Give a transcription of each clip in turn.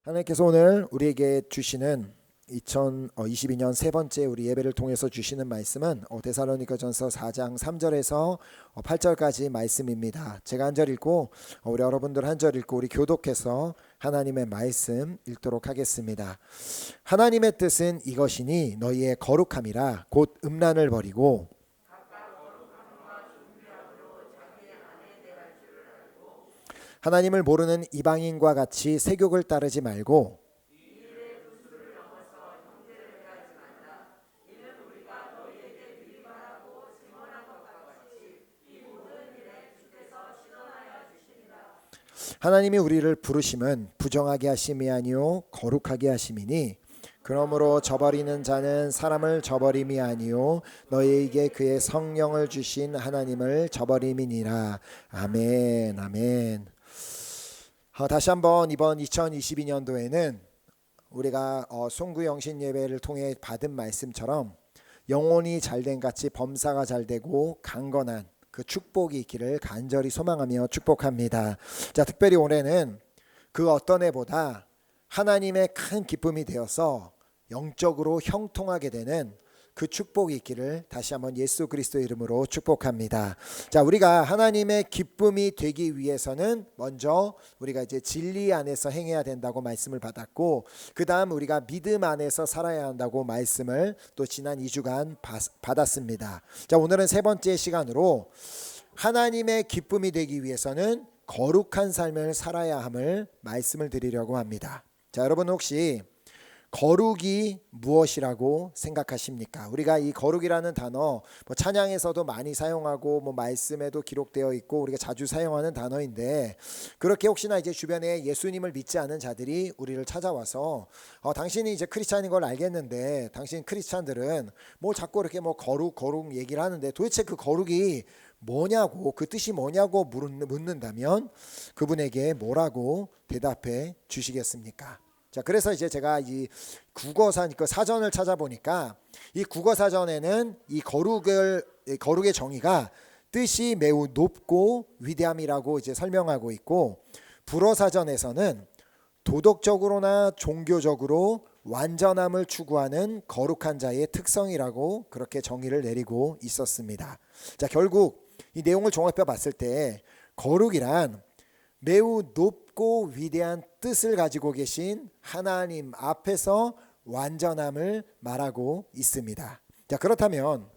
하나님께서 오늘 우리에게 주시는 2022년 세 번째 우리 예배를 통해서 주시는 말씀은 데살로니가전서 4장 3절에서 8절까지 말씀입니다. 제가 한 절 읽고 우리 여러분들 한 절 읽고 우리 교독해서 하나님의 말씀 읽도록 하겠습니다. 하나님의 뜻은 이것이니 너희의 거룩함이라 곧 음란을 버리고 하나님을 모르는 이방인과 같이 세욕을 따르지 말고 하나님이 우리를 부르심은 부정하게 하심이 아니요 거룩하게 하심이니 그러므로 저버리는 자는 사람을 저버림이 아니요 너희에게 그의 성령을 주신 하나님을 저버림이니라. 아멘. 아멘. 다시 한번 이번 2022년도에는 우리가 송구영신 예배를 통해 받은 말씀처럼 영혼이 잘된 같이 범사가 잘되고 강건한 그 축복이 있기를 간절히 소망하며 축복합니다. 자, 특별히 올해는 그 어떤 해보다 하나님의 큰 기쁨이 되어서 영적으로 형통하게 되는 그 축복이 있기를 다시 한번 예수 그리스도 이름으로 축복합니다. 자, 우리가 하나님의 기쁨이 되기 위해서는 먼저 우리가 이제 진리 안에서 행해야 된다고 말씀을 받았고, 그 다음 우리가 믿음 안에서 살아야 한다고 말씀을 또 지난 2주간 받았습니다. 자, 오늘은 세 번째 시간으로 하나님의 기쁨이 되기 위해서는 거룩한 삶을 살아야 함을 말씀을 드리려고 합니다. 자, 여러분 혹시 거룩이 무엇이라고 생각하십니까? 우리가 이 거룩이라는 단어 찬양에서도 많이 사용하고 말씀에도 기록되어 있고 우리가 자주 사용하는 단어인데, 그렇게 혹시나 이제 주변에 예수님을 믿지 않은 자들이 우리를 찾아와서 당신이 이제 크리스찬인 걸 알겠는데 당신 크리스찬들은 자꾸 이렇게 거룩 얘기를 하는데 도대체 그 거룩이 뭐냐고, 그 뜻이 뭐냐고 묻는다면 그분에게 뭐라고 대답해 주시겠습니까? 자, 그래서 이제 제가 이 국어사 사전을 찾아보니까 이 국어 사전에는 이 거룩의 정의가 뜻이 매우 높고 위대함이라고 이제 설명하고 있고, 불어 사전에서는 도덕적으로나 종교적으로 완전함을 추구하는 거룩한 자의 특성이라고 그렇게 정의를 내리고 있었습니다. 자, 결국 이 내용을 종합해 봤을 때 거룩이란 매우 높고 위대한 뜻을 가지고 계신 하나님 앞에서 완전함을 말하고 있습니다. 자, 그렇다면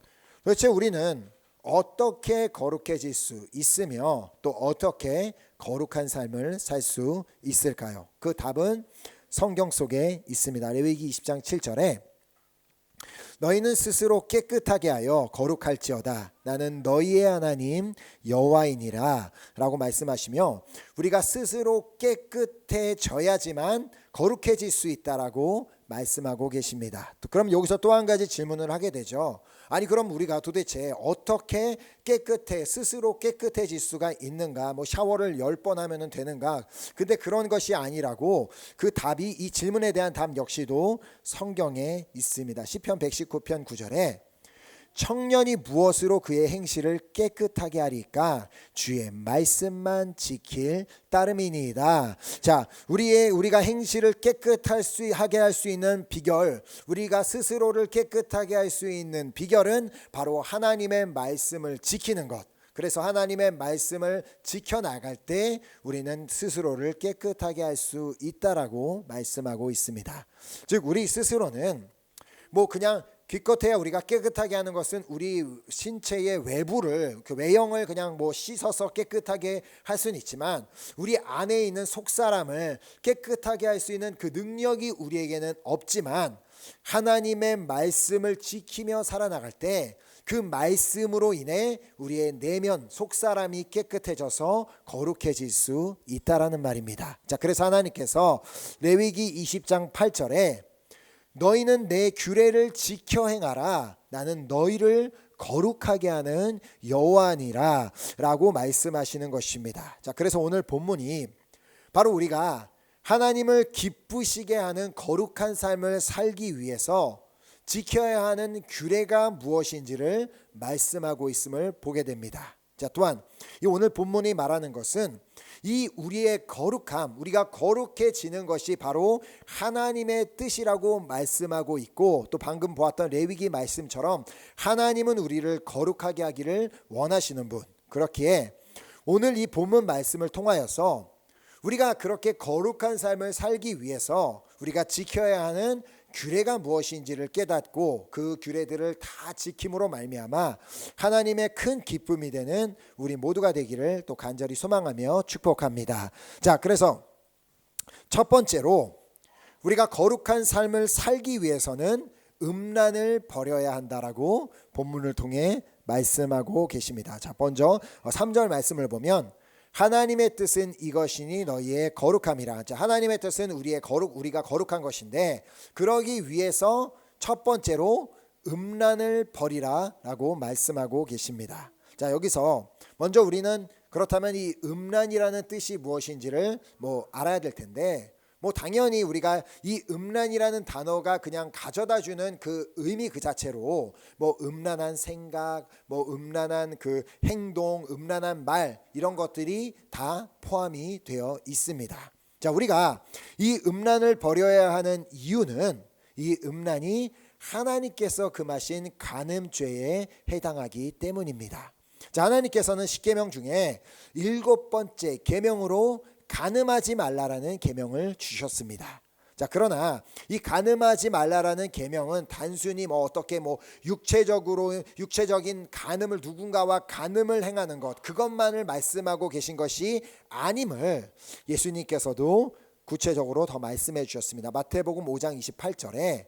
도대체 우리는 어떻게 거룩해질 수 있으며 또 어떻게 거룩한 삶을 살 수 있을까요? 그 답은 성경 속에 있습니다. 레위기 20장 7절에 너희는 스스로 깨끗하게 하여 거룩할지어다. 나는 너희의 하나님 여호와이니라 라고 말씀하시며, 우리가 스스로 깨끗해져야지만 거룩해질 수 있다라고 말씀하고 계십니다. 그럼 여기서 또 한 가지 질문을 하게 되죠. 아니, 그럼 우리가 도대체 어떻게 스스로 깨끗해질 수가 있는가? 샤워를 10번 하면 되는가? 근데 그런 것이 아니라고, 그 답이, 이 질문에 대한 답 역시도 성경에 있습니다. 시편 119편 9절에 청년이 무엇으로 그의 행실을 깨끗하게 하리까? 주의 말씀만 지킬 따름이니이다. 자, 우리가 행실을 깨끗하게 할 수 있는 비결, 우리가 스스로를 깨끗하게 할 수 있는 비결은 바로 하나님의 말씀을 지키는 것. 그래서 하나님의 말씀을 지켜나갈 때 우리는 스스로를 깨끗하게 할 수 있다라고 말씀하고 있습니다. 즉, 우리 스스로는 그냥 기껏해야 우리가 깨끗하게 하는 것은 우리 신체의 외부를, 그 외형을 그냥 씻어서 깨끗하게 할 수는 있지만 우리 안에 있는 속사람을 깨끗하게 할 수 있는 그 능력이 우리에게는 없지만, 하나님의 말씀을 지키며 살아나갈 때 그 말씀으로 인해 우리의 내면 속사람이 깨끗해져서 거룩해질 수 있다라는 말입니다. 자, 그래서 하나님께서 레위기 20장 8절에 너희는 내 규례를 지켜 행하라. 나는 너희를 거룩하게 하는 여호와니라 라고 말씀하시는 것입니다. 자, 그래서 오늘 본문이 바로 우리가 하나님을 기쁘시게 하는 거룩한 삶을 살기 위해서 지켜야 하는 규례가 무엇인지를 말씀하고 있음을 보게 됩니다. 자, 또한 이 오늘 본문이 말하는 것은 이 우리의 거룩함, 우리가 거룩해지는 것이 바로 하나님의 뜻이라고 말씀하고 있고, 또 방금 보았던 레위기 말씀처럼 하나님은 우리를 거룩하게 하기를 원하시는 분. 그렇기에 오늘 이 본문 말씀을 통하여서 우리가 그렇게 거룩한 삶을 살기 위해서 우리가 지켜야 하는 규례가 무엇인지를 깨닫고 그 규례들을 다 지킴으로 말미암아 하나님의 큰 기쁨이 되는 우리 모두가 되기를 또 간절히 소망하며 축복합니다. 자, 그래서 첫 번째로 우리가 거룩한 삶을 살기 위해서는 음란을 버려야 한다라고 본문을 통해 말씀하고 계십니다. 자, 먼저 3절 말씀을 보면 하나님의 뜻은 이것이니 너희의 거룩함이라. 자, 하나님의 뜻은 우리가 거룩한 것인데, 그러기 위해서 첫 번째로 음란을 버리라라고 말씀하고 계십니다. 자, 여기서 먼저 우리는 그렇다면 이 음란이라는 뜻이 무엇인지를 알아야 될 텐데, 당연히 우리가 이 음란이라는 단어가 그냥 가져다주는 그 의미 그 자체로 음란한 생각, 음란한 그 행동, 음란한 말, 이런 것들이 다 포함이 되어 있습니다. 자, 우리가 이 음란을 버려야 하는 이유는 이 음란이 하나님께서 금하신 간음죄에 해당하기 때문입니다. 자, 하나님께서는 십계명 중에 7번째 계명으로 간음하지 말라라는 계명을 주셨습니다. 자, 그러나 이 간음하지 말라라는 계명은 단순히 어떻게 육체적인 간음을, 누군가와 간음을 행하는 것, 그것만을 말씀하고 계신 것이 아님을 예수님께서도 구체적으로 더 말씀해 주셨습니다. 마태복음 5장 28절에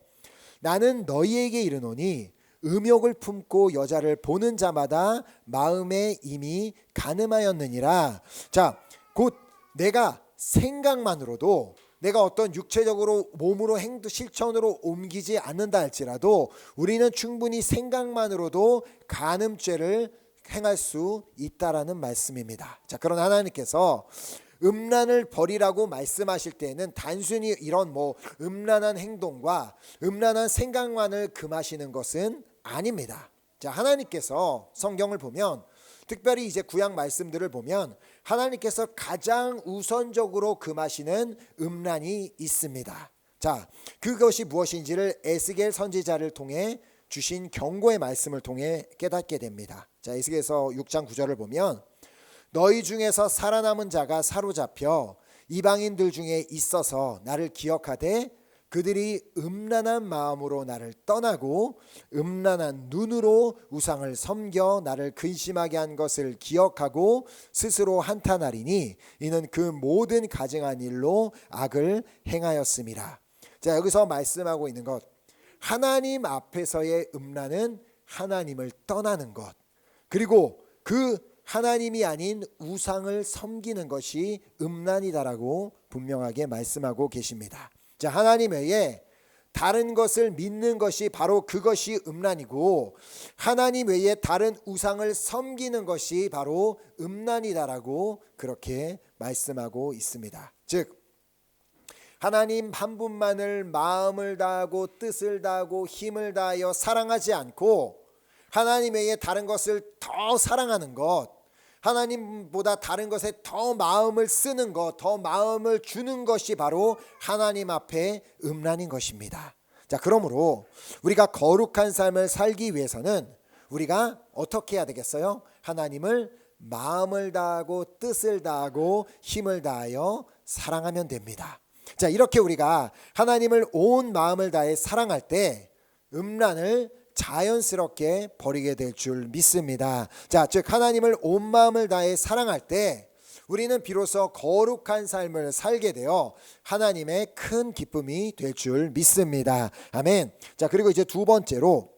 나는 너희에게 이르노니 음욕을 품고 여자를 보는 자마다 마음에 이미 간음하였느니라. 자, 곧 내가 생각만으로도, 내가 어떤 육체적으로 몸으로 실천으로 옮기지 않는다 할지라도 우리는 충분히 생각만으로도 간음죄를 행할 수 있다라는 말씀입니다. 자, 그러나 하나님께서 음란을 버리라고 말씀하실 때에는 단순히 이런 음란한 행동과 음란한 생각만을 금하시는 것은 아닙니다. 자, 하나님께서 성경을 보면, 특별히 이제 구약 말씀들을 보면 하나님께서 가장 우선적으로 금하시는 음란이 있습니다. 자, 그것이 무엇인지를 에스겔 선지자를 통해 주신 경고의 말씀을 통해 깨닫게 됩니다. 자, 에스겔서 6장 9절을 보면 너희 중에서 살아남은 자가 사로잡혀 이방인들 중에 있어서 나를 기억하되 그들이 음란한 마음으로 나를 떠나고 음란한 눈으로 우상을 섬겨 나를 근심하게 한 것을 기억하고 스스로 한탄하리니 이는 그 모든 가증한 일로 악을 행하였음이라. 자, 여기서 말씀하고 있는 것, 하나님 앞에서의 음란은 하나님을 떠나는 것, 그리고 그 하나님이 아닌 우상을 섬기는 것이 음란이다라고 분명하게 말씀하고 계십니다. 자, 하나님 외에 다른 것을 믿는 것이 바로 그것이 음란이고, 하나님 외에 다른 우상을 섬기는 것이 바로 음란이다라고 그렇게 말씀하고 있습니다. 즉, 하나님 한 분만을 마음을 다하고 뜻을 다하고 힘을 다하여 사랑하지 않고 하나님 외에 다른 것을 더 사랑하는 것, 하나님보다 다른 것에 더 마음을 쓰는 것, 더 마음을 주는 것이 바로 하나님 앞에 음란인 것입니다. 자, 그러므로 우리가 거룩한 삶을 살기 위해서는 우리가 어떻게 해야 되겠어요? 하나님을 마음을 다하고 뜻을 다하고 힘을 다하여 사랑하면 됩니다. 자, 이렇게 우리가 하나님을 온 마음을 다해 사랑할 때 음란을 자연스럽게 버리게 될 줄 믿습니다. 자, 즉 하나님을 온 마음을 다해 사랑할 때 우리는 비로소 거룩한 삶을 살게 되어 하나님의 큰 기쁨이 될 줄 믿습니다. 아멘. 자, 그리고 이제 두 번째로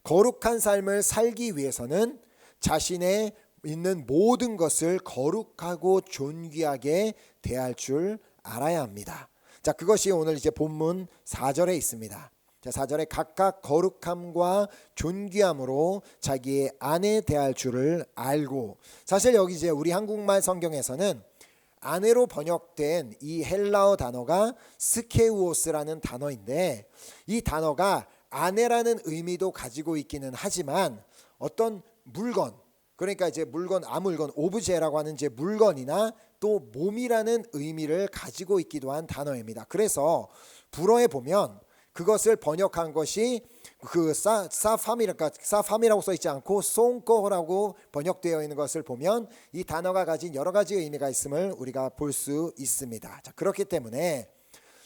거룩한 삶을 살기 위해서는 자신의 있는 모든 것을 거룩하고 존귀하게 대할 줄 알아야 합니다. 자, 그것이 오늘 이제 본문 4절에 있습니다. 자, 4절에 각각 거룩함과 존귀함으로 자기의 아내 대할 줄을 알고, 사실 여기 이제 우리 한국말 성경에서는 아내로 번역된 이 헬라어 단어가 스케우오스라는 단어인데, 이 단어가 아내라는 의미도 가지고 있기는 하지만 어떤 물건, 그러니까 이제 물건, 아물건, 오브제라고 하는 이제 물건이나 또 몸이라는 의미를 가지고 있기도 한 단어입니다. 그래서 불어에 보면 그것을 번역한 것이 그 사팜이라고 써 있지 않고 송코라고 번역되어 있는 것을 보면 이 단어가 가진 여러 가지 의미가 있음을 우리가 볼 수 있습니다. 자, 그렇기 때문에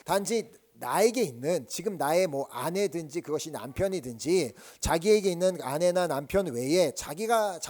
단지 나에게 있는, 지금 나의 뭐 아내든지 그것이 남편이든지 자기에게 있는 아내나 남편 외에 자기가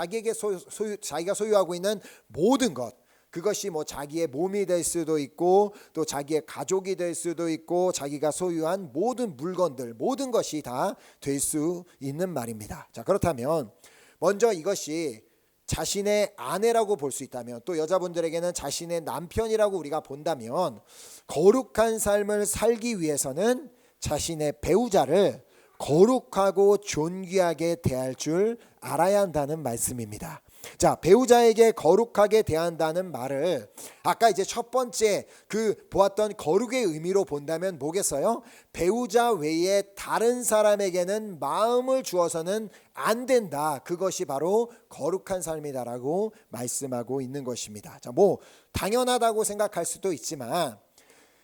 소유하고 있는 모든 것, 그것이 뭐 자기의 몸이 될 수도 있고 또 자기의 가족이 될 수도 있고 자기가 소유한 모든 물건들, 모든 것이 다 될 수 있는 말입니다. 자, 그렇다면 먼저 이것이 자신의 아내라고 볼 수 있다면, 또 여자분들에게는 자신의 남편이라고 우리가 본다면, 거룩한 삶을 살기 위해서는 자신의 배우자를 거룩하고 존귀하게 대할 줄 알아야 한다는 말씀입니다. 자, 배우자에게 거룩하게 대한다는 말을 아까 이제 첫 번째 그 보았던 거룩의 의미로 본다면 뭐겠어요? 배우자 외에 다른 사람에게는 마음을 주어서는 안 된다. 그것이 바로 거룩한 삶이다라고 말씀하고 있는 것입니다. 자, 뭐 당연하다고 생각할 수도 있지만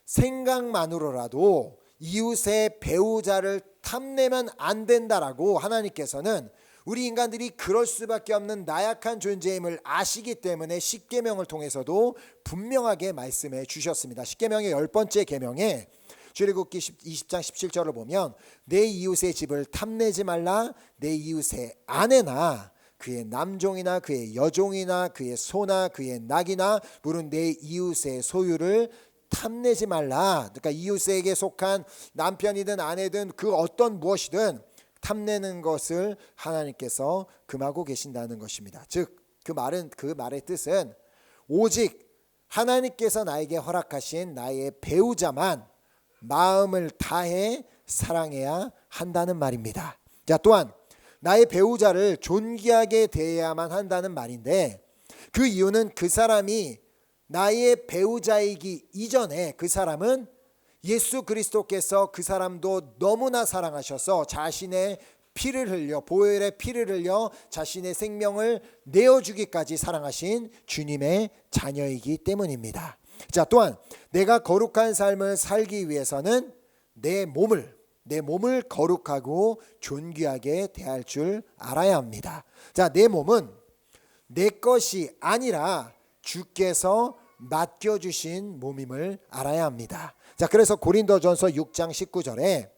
생각만으로라도 이웃의 배우자를 탐내면 안 된다라고 하나님께서는 우리 인간들이 그럴 수밖에 없는 나약한 존재임을 아시기 때문에 십계명을 통해서도 분명하게 말씀해 주셨습니다. 십계명의 10번째 계명에 출애굽기 20장 17절을 보면 내 이웃의 집을 탐내지 말라, 내 이웃의 아내나 그의 남종이나 그의 여종이나 그의 소나 그의 낙이나 물은 내 이웃의 소유를 탐내지 말라. 그러니까 이웃에게 속한 남편이든 아내든 그 어떤 무엇이든 탐내는 것을 하나님께서 금하고 계신다는 것입니다. 즉 그 말의 뜻은 오직 하나님께서 나에게 허락하신 나의 배우자만 마음을 다해 사랑해야 한다는 말입니다. 자, 또한 나의 배우자를 존귀하게 대해야만 한다는 말인데, 그 이유는 그 사람이 나의 배우자이기 이전에 그 사람은 예수 그리스도께서 그 사람도 너무나 사랑하셔서 자신의 피를 흘려, 보혈의 피를 흘려 자신의 생명을 내어주기까지 사랑하신 주님의 자녀이기 때문입니다. 자, 또한 내가 거룩한 삶을 살기 위해서는 내 몸을 거룩하고 존귀하게 대할 줄 알아야 합니다. 자, 내 몸은 내 것이 아니라 주께서 맡겨주신 몸임을 알아야 합니다. 자, 그래서 고린도전서 6장 19절에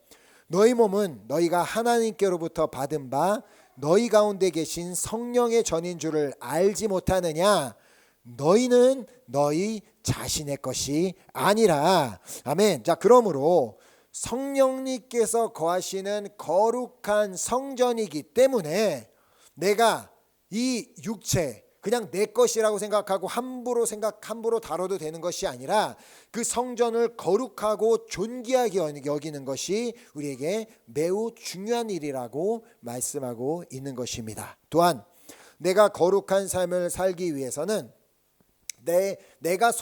너희 몸은 너희가 하나님께로부터 받은 바 너희 가운데 계신 성령의 전인 줄을 알지 못하느냐? 너희는 너희 자신의 것이 아니라. 아멘. 자, 그러므로 성령님께서 거하시는 거룩한 성전이기 때문에 내가 이 육체 그냥 내 것이라고 생각하고 함부로 다뤄도 되는 것이 아니라 그 성전을 거룩하고 존귀하게 여기는 것이 우리에게 매우 중요한 일이라고 말씀하고 있는 것입니다. 또한 내가 거룩한 삶을 살기 위해서는 내가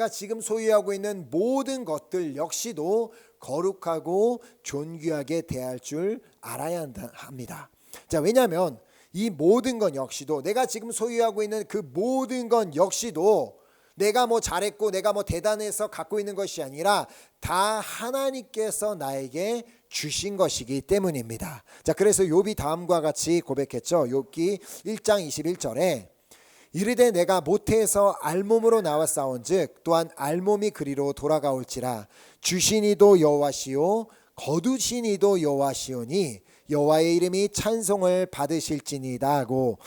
지금 소유하고 있는 모든 것들 역시도 거룩하고 존귀하게 대할 줄 알아야 합니다. 자, 왜냐하면 이 모든 것 역시도, 내가 지금 소유하고 있는 그 모든 것 역시도 내가 뭐 잘했고 내가 뭐 대단해서 갖고 있는 것이 아니라 다 하나님께서 나에게 주신 것이기 때문입니다. 자, 그래서 욥이 다음과 같이 고백했죠. 욥기 1장 21절에 이르되 내가 모태에서 알몸으로 나왔사온즉 또한 알몸이 그리로 돌아가올지라 주신 이도 여호와시요 거두신 이도 여호와시오니 여호와의 이름이 찬송을 받으실지니이다 하고,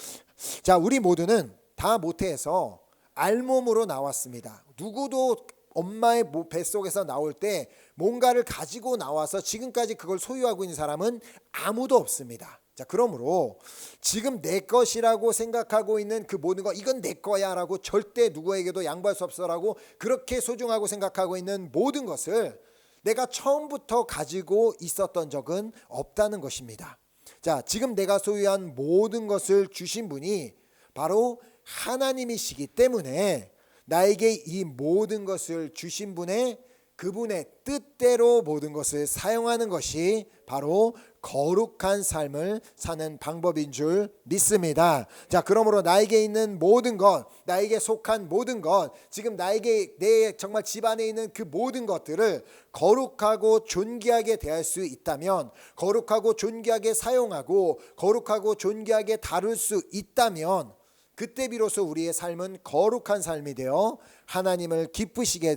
자, 우리 모두는 다 모태에서 알몸으로 나왔습니다. 누구도 엄마의 뱃속에서 나올 때 뭔가를 가지고 나와서 지금까지 그걸 소유하고 있는 사람은 아무도 없습니다. 자, 그러므로 지금 내 것이라고 생각하고 있는 그 모든 것, 이건 내 거야 라고 절대 누구에게도 양보할 수 없어라고 그렇게 소중하고 생각하고 있는 모든 것을 내가 처음부터 가지고 있었던 적은 없다는 것입니다. 자, 지금 내가 소유한 모든 것을 주신 분이 바로 하나님이시기 때문에 나에게 이 모든 것을 주신 분의 그분의 뜻대로 모든 것을 사용하는 것이 바로 거룩한 삶을 사는 방법인 줄 믿습니다. 자, 그러므로 나에게 있는 모든 것, 나에게 속한 모든 것, 지금 나에게 내 정말 집안에 있는 그 모든 것들을 거룩하고 존귀하게 대할 수 있다면, 거룩하고 존귀하게 사용하고 거룩하고 존귀하게 다룰 수 있다면, 그때 비로소 우리의 삶은 거룩한 삶이 되어 하나님을 기쁘시게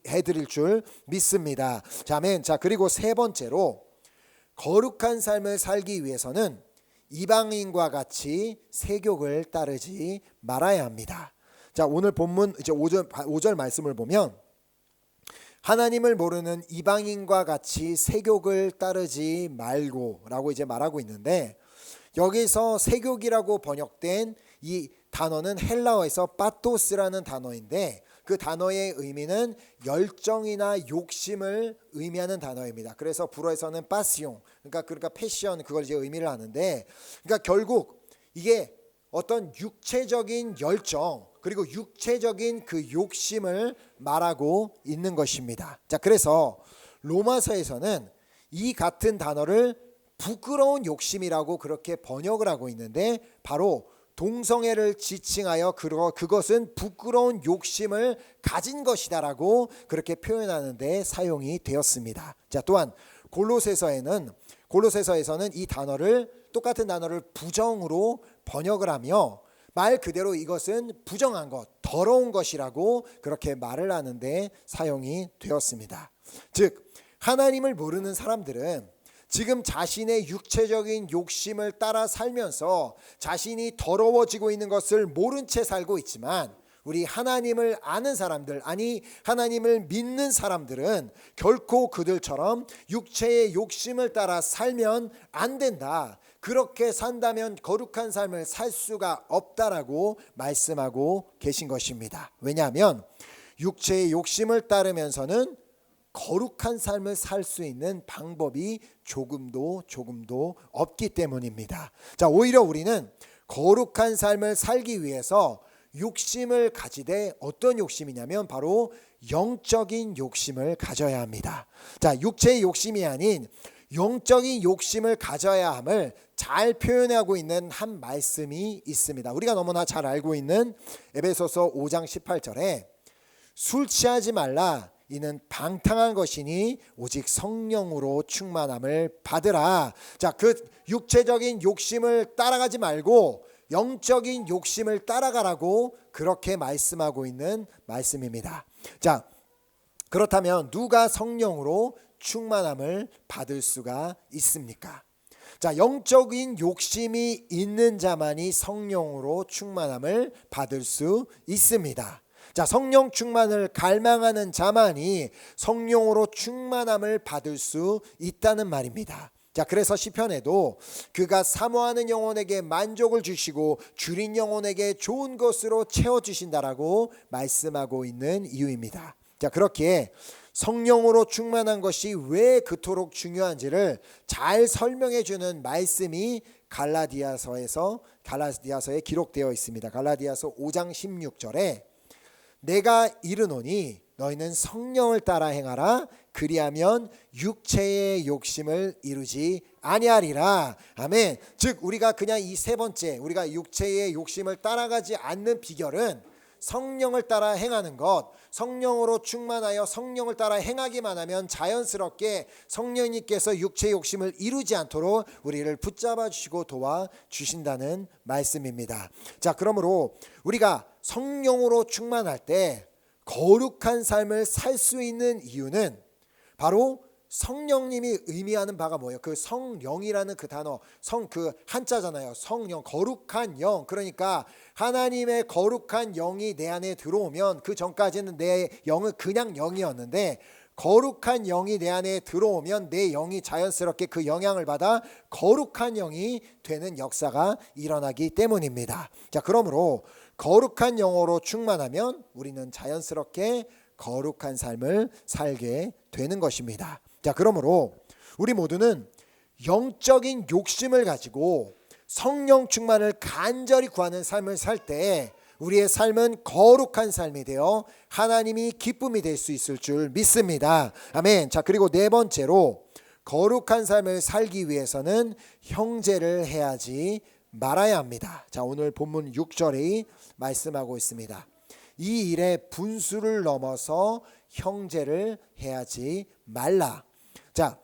해드릴 줄 믿습니다. 아멘. 자, 그리고 세 번째로 거룩한 삶을 살기 위해서는 이방인과 같이 세욕을 따르지 말아야 합니다. 자, 오늘 본문 이제 5절 말씀을 보면 하나님을 모르는 이방인과 같이 세욕을 따르지 말고라고 이제 말하고 있는데, 여기서 세욕이라고 번역된 이 단어는 헬라어에서 파토스라는 단어인데, 그 단어의 의미는 열정이나 욕심을 의미하는 단어입니다. 그래서 불어에서는 파시옹, 그러니까 패션, 그걸 이제 의미를 하는데, 그러니까 결국 이게 어떤 육체적인 열정 그리고 육체적인 그 욕심을 말하고 있는 것입니다. 자, 그래서 로마서에서는 이 같은 단어를 부끄러운 욕심이라고 그렇게 번역을 하고 있는데, 바로 동성애를 지칭하여 그것은 부끄러운 욕심을 가진 것이다라고 그렇게 표현하는 데 사용이 되었습니다. 자, 또한 골로새서에서는 이 단어를, 똑같은 단어를 부정으로 번역을 하며 말 그대로 이것은 부정한 것, 더러운 것이라고 그렇게 말을 하는데 사용이 되었습니다. 즉, 하나님을 모르는 사람들은 지금 자신의 육체적인 욕심을 따라 살면서 자신이 더러워지고 있는 것을 모른 채 살고 있지만, 우리 하나님을 아는 사람들, 아니 하나님을 믿는 사람들은 결코 그들처럼 육체의 욕심을 따라 살면 안 된다, 그렇게 산다면 거룩한 삶을 살 수가 없다라고 말씀하고 계신 것입니다. 왜냐하면 육체의 욕심을 따르면서는 거룩한 삶을 살 수 있는 방법이 조금도 없기 때문입니다. 자, 오히려 우리는 거룩한 삶을 살기 위해서 욕심을 가지되, 어떤 욕심이냐면 바로 영적인 욕심을 가져야 합니다. 자, 육체의 욕심이 아닌 영적인 욕심을 가져야 함을 잘 표현하고 있는 한 말씀이 있습니다. 우리가 너무나 잘 알고 있는 에베소서 5장 18절에 술 취하지 말라, 이는 방탕한 것이니 오직 성령으로 충만함을 받으라. 자, 그 육체적인 욕심을 따라가지 말고 영적인 욕심을 따라가라고 그렇게 말씀하고 있는 말씀입니다. 자, 그렇다면 누가 성령으로 충만함을 받을 수가 있습니까? 자, 영적인 욕심이 있는 자만이 성령으로 충만함을 받을 수 있습니다. 자, 성령 충만을 갈망하는 자만이 성령으로 충만함을 받을 수 있다는 말입니다. 자, 그래서 시편에도 그가 사모하는 영혼에게 만족을 주시고 줄인 영혼에게 좋은 것으로 채워주신다라고 말씀하고 있는 이유입니다. 자, 그렇기에 성령으로 충만한 것이 왜 그토록 중요한지를 잘 설명해 주는 말씀이 갈라디아서에 기록되어 있습니다. 갈라디아서 5장 16절에 내가 이르노니 너희는 성령을 따라 행하라, 그리하면 육체의 욕심을 이루지 아니하리라. 아멘. 즉, 우리가 그냥 이 세 번째, 우리가 육체의 욕심을 따라가지 않는 비결은 성령을 따라 행하는 것, 성령으로 충만하여 성령을 따라 행하기만 하면 자연스럽게 성령님께서 육체의 욕심을 이루지 않도록 우리를 붙잡아 주시고 도와주신다는 말씀입니다. 자, 그러므로 우리가 성령으로 충만할 때 거룩한 삶을 살 수 있는 이유는 바로 성령님이 의미하는 바가 뭐예요? 그 성령이라는 그 단어, 그 한자잖아요. 성령, 거룩한 영. 그러니까 하나님의 거룩한 영이 내 안에 들어오면, 그 전까지는 내 영은 그냥 영이었는데 거룩한 영이 내 안에 들어오면 내 영이 자연스럽게 그 영향을 받아 거룩한 영이 되는 역사가 일어나기 때문입니다. 자, 그러므로 거룩한 영으로 충만하면 우리는 자연스럽게 거룩한 삶을 살게 되는 것입니다. 자, 그러므로 우리 모두는 영적인 욕심을 가지고 성령 충만을 간절히 구하는 삶을 살 때 우리의 삶은 거룩한 삶이 되어 하나님이 기쁨이 될 수 있을 줄 믿습니다. 아멘. 자, 그리고 네 번째로 거룩한 삶을 살기 위해서는 형제를 해하지 말아야 합니다. 자, 오늘 본문 6절에 말씀하고 있습니다. 이 일에 분수를 넘어서 형제를 해하지 말라. 자,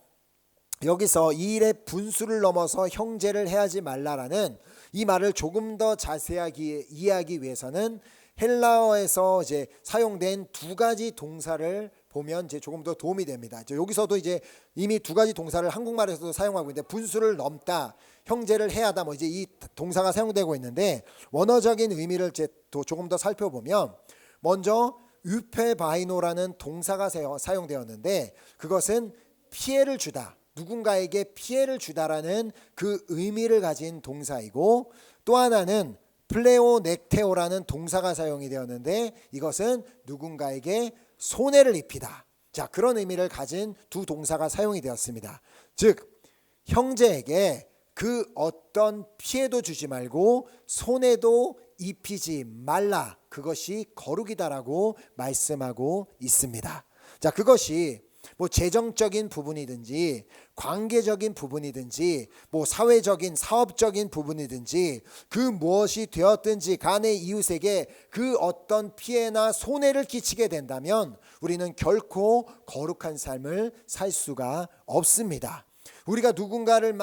여기서 이 일에 분수를 넘어서 형제를 해하지 말라라는 이 말을 조금 더 자세하게 이해하기 위해서는 헬라어에서 이제 사용된 두 가지 동사를 보면 이제 조금 더 도움이 됩니다. 여기서도 이제 이미 두 가지 동사를 한국말에서도 사용하고 있는데, 분수를 넘다, 형제를 해하다, 뭐 이제 이 동사가 사용되고 있는데, 원어적인 의미를 이제 조금 더 살펴보면, 먼저 유페바이노라는 동사가 사용되었는데, 그것은 피해를 주다, 누군가에게 피해를 주다라는 그 의미를 가진 동사이고, 또 하나는 플레오넥테오라는 동사가 사용이 되었는데, 이것은 누군가에게 손해를 입히다. 자, 그런 의미를 가진 두 동사가 사용이 되었습니다. 즉, 형제에게 그 어떤 피해도 주지 말고 손해도 입히지 말라. 그것이 거룩이다라고 말씀하고 있습니다. 자, 그것이 뭐 재정적인 부분이든지 관계적인 부분이든지 뭐 사회적인 사업적인 부분이든지 그 무엇이 되었든지 간에 이웃에게 그 어떤 피해나 손해를 끼치게 된다면 우리는 결코 거룩한 삶을 살 수가 없습니다. 우리가 누군가를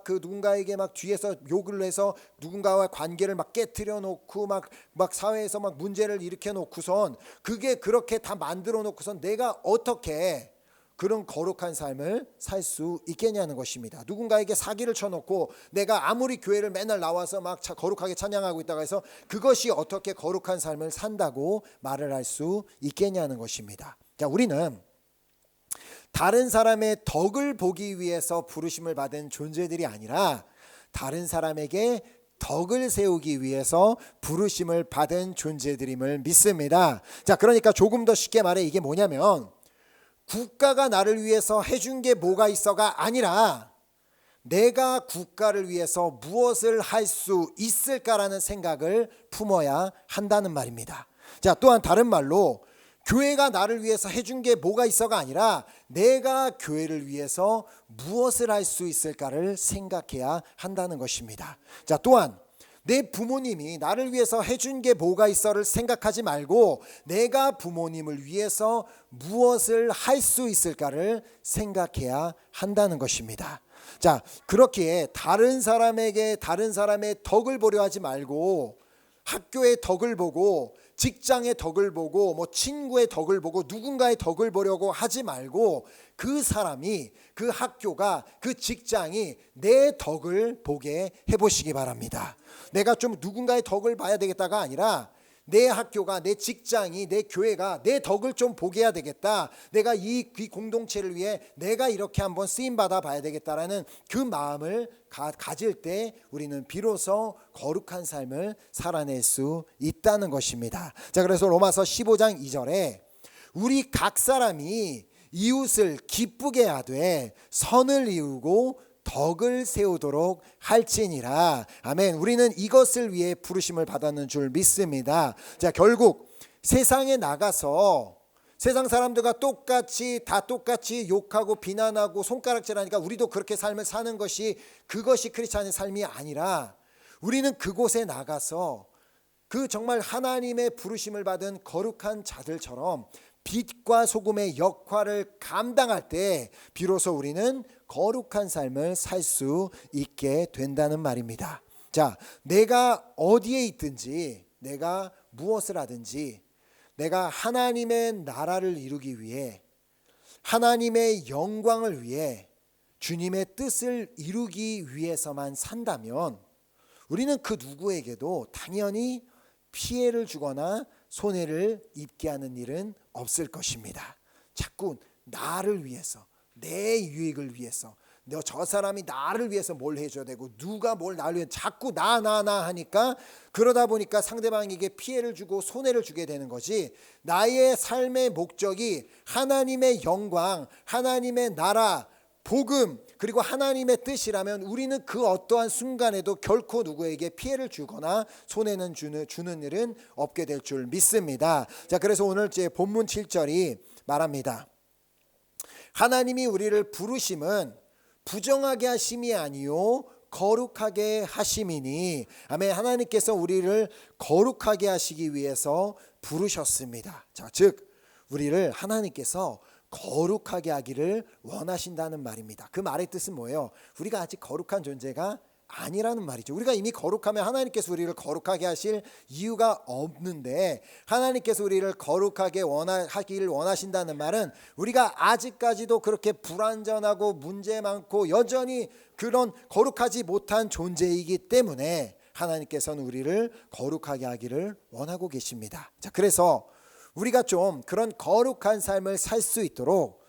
누군가에게 뒤에서 욕을 해서 누군가와 관계를 깨트려 놓고 막 사회에서 문제를 일으켜 놓고선, 그게 그렇게 다 만들어 놓고선 내가 어떻게 그런 거룩한 삶을 살 수 있겠냐는 것입니다. 누군가에게 사기를 쳐놓고 내가 아무리 교회를 맨날 나와서 거룩하게 찬양하고 있다가 해서 그것이 어떻게 거룩한 삶을 산다고 말을 할 수 있겠냐는 것입니다. 자, 우리는 다른 사람의 덕을 보기 위해서 부르심을 받은 존재들이 아니라 다른 사람에게 덕을 세우기 위해서 부르심을 받은 존재들임을 믿습니다. 자, 그러니까 조금 더 쉽게 말해 이게 뭐냐면, 국가가 나를 위해서 해준 게 뭐가 있어가 아니라 내가 국가를 위해서 무엇을 할 수 있을까라는 생각을 품어야 한다는 말입니다. 자, 또한 다른 말로 교회가 나를 위해서 해준 게 뭐가 있어가 아니라 내가 교회를 위해서 무엇을 할 수 있을까를 생각해야 한다는 것입니다. 자, 또한 내 부모님이 나를 위해서 해준 게 뭐가 있어를 생각하지 말고 내가 부모님을 위해서 무엇을 할 수 있을까를 생각해야 한다는 것입니다. 자, 그렇기에 다른 사람에게 다른 사람의 덕을 보려 하지 말고 학교의 덕을 보고 직장의 덕을 보고 친구의 덕을 보고 누군가의 덕을 보려고 하지 말고 그 사람이, 그 학교가, 그 직장이 내 덕을 보게 해보시기 바랍니다. 내가 좀 누군가의 덕을 봐야 되겠다가 아니라 내 학교가, 내 직장이, 내 교회가 내 덕을 좀 보게 해야 되겠다. 내가 이 공동체를 위해 내가 이렇게 한번 쓰임받아 봐야 되겠다라는 그 마음을 가질 때 우리는 비로소 거룩한 삶을 살아낼 수 있다는 것입니다. 자, 그래서 로마서 15장 2절에 우리 각 사람이 이웃을 기쁘게 하되 선을 이루고 덕을 세우도록 할지니라. 아멘. 우리는 이것을 위해 부르심을 받았는 줄 믿습니다. 자, 결국 세상에 나가서 세상 사람들과 똑같이 욕하고 비난하고 손가락질하니까 우리도 그렇게 삶을 사는 것이, 그것이 크리스찬의 삶이 아니라 우리는 그곳에 나가서 그 정말 하나님의 부르심을 받은 거룩한 자들처럼 빛과 소금의 역할을 감당할 때 비로소 우리는 거룩한 삶을 살 수 있게 된다는 말입니다. 자, 내가 어디에 있든지, 내가 무엇을 하든지, 내가 하나님의 나라를 이루기 위해, 하나님의 영광을 위해, 주님의 뜻을 이루기 위해서만 산다면 우리는 그 누구에게도 당연히 피해를 주거나 손해를 입게 하는 일은 없을 것입니다. 자꾸 나를 위해서, 내 유익을 위해서, 저 사람이 나를 위해서 뭘 해줘야 되고 누가 뭘 나를 위해 자꾸 나 하니까 그러다 보니까 상대방에게 피해를 주고 손해를 주게 되는 거지, 나의 삶의 목적이 하나님의 영광, 하나님의 나라 복음 그리고 하나님의 뜻이라면 우리는 그 어떠한 순간에도 결코 누구에게 피해를 주거나 손해는 주는 일은 없게 될 줄 믿습니다. 자, 그래서 오늘 제 본문 7절이 말합니다. 하나님이 우리를 부르심은 부정하게 하심이 아니요 거룩하게 하심이니. 아멘. 하나님께서 우리를 거룩하게 하시기 위해서 부르셨습니다. 자, 즉 우리를 하나님께서 거룩하게 하기를 원하신다는 말입니다. 그 말의 뜻은 뭐예요? 우리가 아직 거룩한 존재가 아니라는 말이죠. 우리가 이미 거룩하면 하나님께서 우리를 거룩하게 하실 이유가 없는데, 하나님께서 우리를 거룩하게 하기를 원하신다는 말은 우리가 아직까지도 그렇게 불완전하고 문제 많고 여전히 그런 거룩하지 못한 존재이기 때문에 하나님께서는 우리를 거룩하게 하기를 원하고 계십니다. 자, 그래서 우리가 좀 그런 거룩한 삶을 살 수 있도록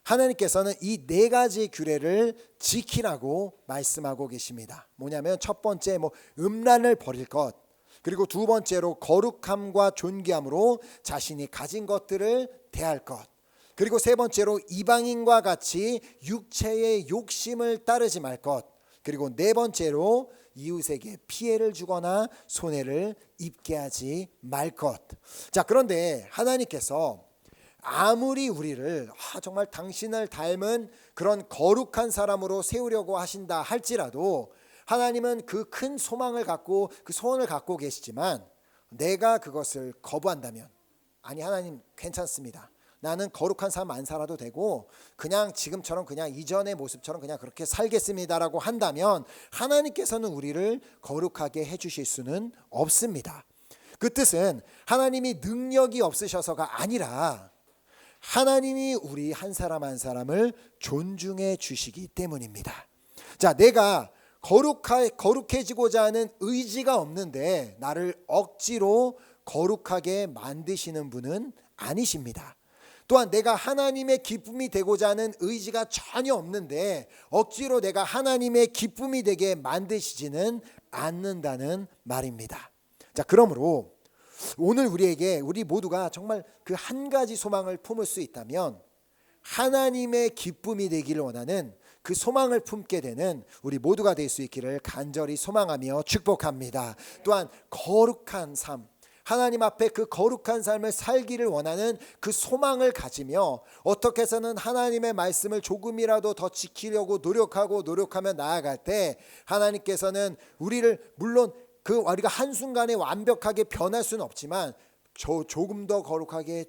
하나님께서는 이 네 가지 규례를 지키라고 말씀하고 계십니다. 뭐냐면 첫 번째 음란을 버릴 것, 그리고 두 번째로 거룩함과 존귀함으로 자신이 가진 것들을 대할 것, 그리고 세 번째로 이방인과 같이 육체의 욕심을 따르지 말 것, 그리고 네 번째로 이웃에게 피해를 주거나 손해를 입게 하지 말 것. 자, 그런데 하나님께서 아무리 우리를 정말 당신을 닮은 그런 거룩한 사람으로 세우려고 하신다 할지라도 하나님은 그 큰 소망을 갖고 그 소원을 갖고 계시지만, 내가 그것을 거부한다면, 아니 하나님 괜찮습니다, 나는 거룩한 삶 안 살아도 되고 그냥 지금처럼 그냥 이전의 모습처럼 그냥 그렇게 살겠습니다라고 한다면 하나님께서는 우리를 거룩하게 해주실 수는 없습니다. 그 뜻은 하나님이 능력이 없으셔서가 아니라 하나님이 우리 한 사람 한 사람을 존중해 주시기 때문입니다. 자, 내가 거룩해지고자 하는 의지가 없는데 나를 억지로 거룩하게 만드시는 분은 아니십니다. 또한 내가 하나님의 기쁨이 되고자 하는 의지가 전혀 없는데 억지로 내가 하나님의 기쁨이 되게 만드시지는 않는다는 말입니다. 자, 그러므로 오늘 우리 모두가 정말 그 한 가지 소망을 품을 수 있다면 하나님의 기쁨이 되기를 원하는 그 소망을 품게 되는 우리 모두가 될 수 있기를 간절히 소망하며 축복합니다. 또한 거룩한 삶, 하나님 앞에 그 거룩한 삶을 살기를 원하는 그 소망을 가지며 어떻게 해서는 하나님의 말씀을 조금이라도 더 지키려고 노력하며 나아갈 때 하나님께서는 우리를 물론 우리가 한순간에 완벽하게 변할 수는 없지만 조금 더 거룩하게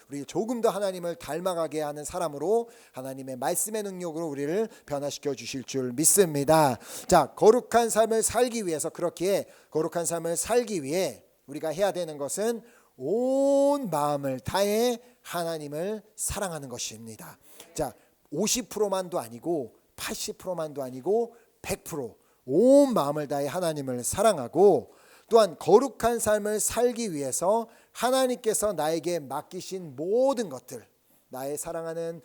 우리 조금 더 하나님을 닮아가게 하는 사람으로 하나님의 말씀의 능력으로 우리를 변화시켜 주실 줄 믿습니다. 자, 거룩한 삶을 살기 위해서, 그렇게 거룩한 삶을 살기 위해 우리가 해야 되는 것은 온 마음을 다해 하나님을 사랑하는 것입니다. 자, 50%만도 아니고 80%만도 아니고 100% 온 마음을 다해 하나님을 사랑하고, 또한 거룩한 삶을 살기 위해서 하나님께서 나에게 맡기신 모든 것들, 나의 사랑하는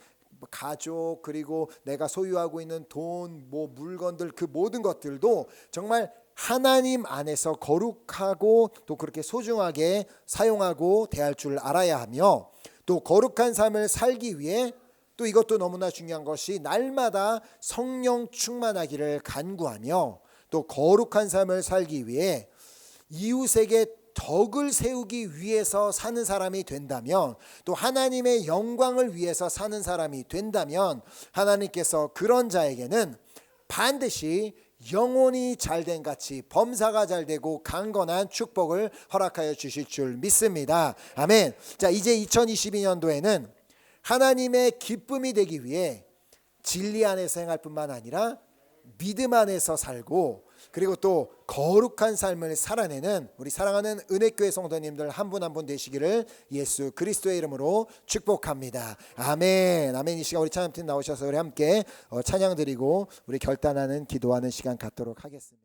가족, 그리고 내가 소유하고 있는 돈, 물건들, 그 모든 것들도 정말 하나님 안에서 거룩하고 또 그렇게 소중하게 사용하고 대할 줄 알아야 하며, 또 거룩한 삶을 살기 위해 또 이것도 너무나 중요한 것이 날마다 성령 충만하기를 간구하며, 또 거룩한 삶을 살기 위해 이웃에게 덕을 세우기 위해서 사는 사람이 된다면, 또 하나님의 영광을 위해서 사는 사람이 된다면 하나님께서 그런 자에게는 반드시 영혼이 잘된 같이 범사가 잘되고 강건한 축복을 허락하여 주실 줄 믿습니다. 아멘. 자, 이제 2022년도에는 하나님의 기쁨이 되기 위해 진리 안에서 행할 뿐만 아니라 믿음 안에서 살고, 그리고 또 거룩한 삶을 살아내는 우리 사랑하는 은혜교회 성도님들 한 분 한 분 되시기를 예수 그리스도의 이름으로 축복합니다. 아멘. 아멘. 이 시간 우리 찬양팀 나오셔서 우리 함께 찬양 드리고 우리 결단하는 기도하는 시간 갖도록 하겠습니다.